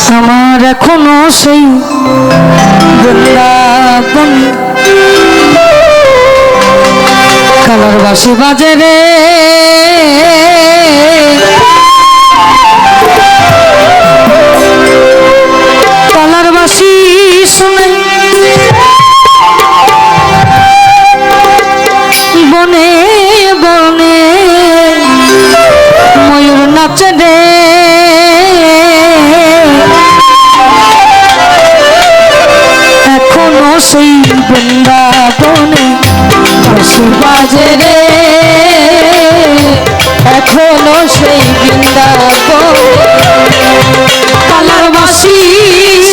আমার এখনো সেই বৃন্দাবন কালার বাসি বাজে রে কালার বাসি শুনে বনে বনে ময়ূর নাচে রে এখনো সেই বৃন্দাবনে বাঁশি বাজে রে এখনো সেই বৃন্দাবন কালার বাঁশি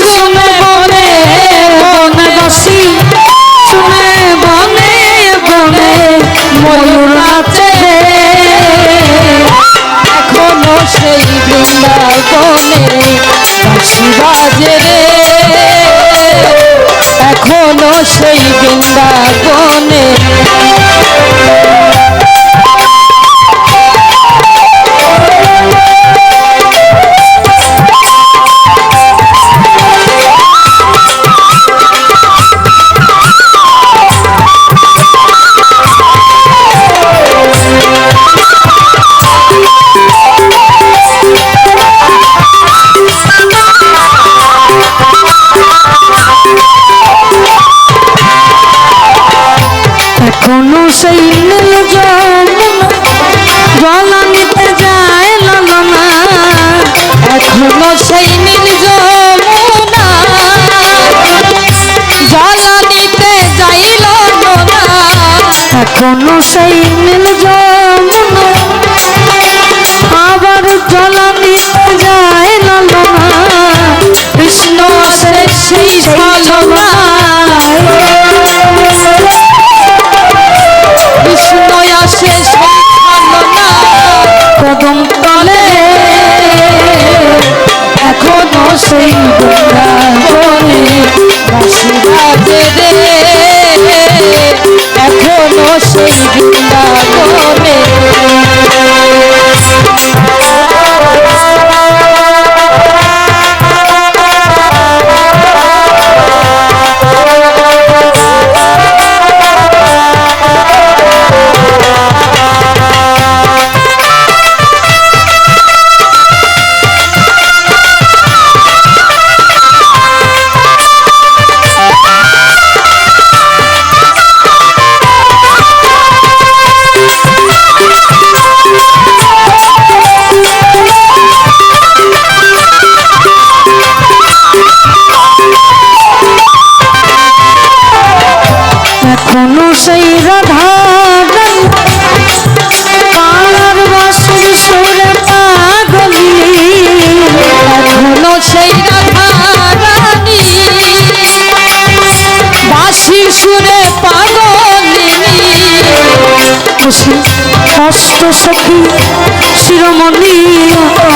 শুনে বনে বনে বাঁশি শুনে বনে বনে ময়ূর নাচে রে এখনো সেই বৃন্দাবনে বাঁশি বাজে রে এখনো সেই বৃন্দাবনে এখনো সেই নীল যমুনা জল নিতে যায় ললনা এখনো সেই নীল যমুনা জল নিতে যাই ললনা এখনো সেই নীল যমুনা আবার জল নিতে যায় ললনা কৃষ্ণ আসে সেই ছলনা কৃষ্ণ আসে সেই ছলনা কদম তলে এখনো সেই বৃন্দাবনে বাঁশি বাজে রে এখনো সেই বৃন্দাবনে এখনো সেই রাধা কালার বাঁশির সুরে পাগলি এখনো সেই রাধা রানী বাঁশির সুরে পাগলিনী অষ্ট সখী শিরোমণি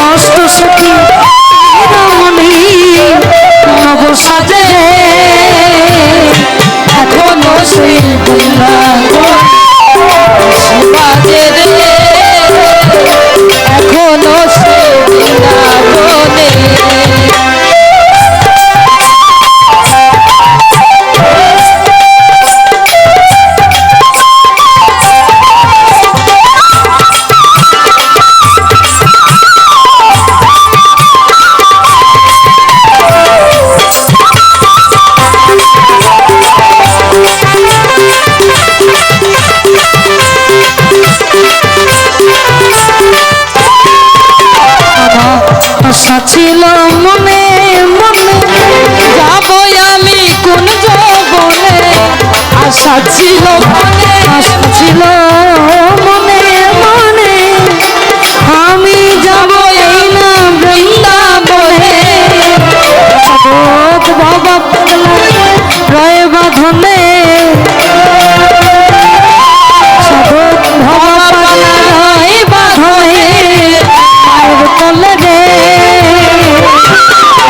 অষ্ট সখী শিরোমণি নব সাজে এখনো সেই বৃন্দাবনে বাজে রে এখনো সেই বৃন্দাবনে আশা ছিল মনে মনে যাবো আমি কোন যৌবনে আশা ছিল মনে আশা ছিল মনে মনে আমি যাবো এই না বৃন্দাবনে বাবা রয়ে বাঁধনে সাধক বাবা রয়ে বাঁধনে মায়ের তলে রে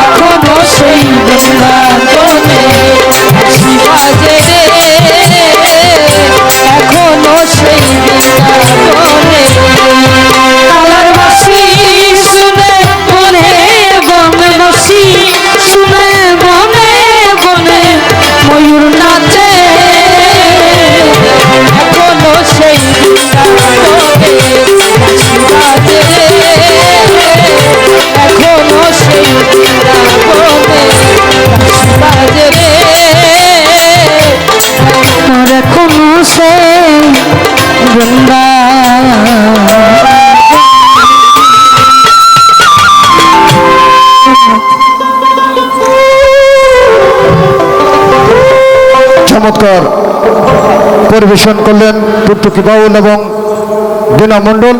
এখনো সেই বৃন্দাবনে বাঁশি বাজে রে এখনো চমৎকার পরিবেশন করলেন টুকটুকি বাউল এবং দীনা মণ্ডল।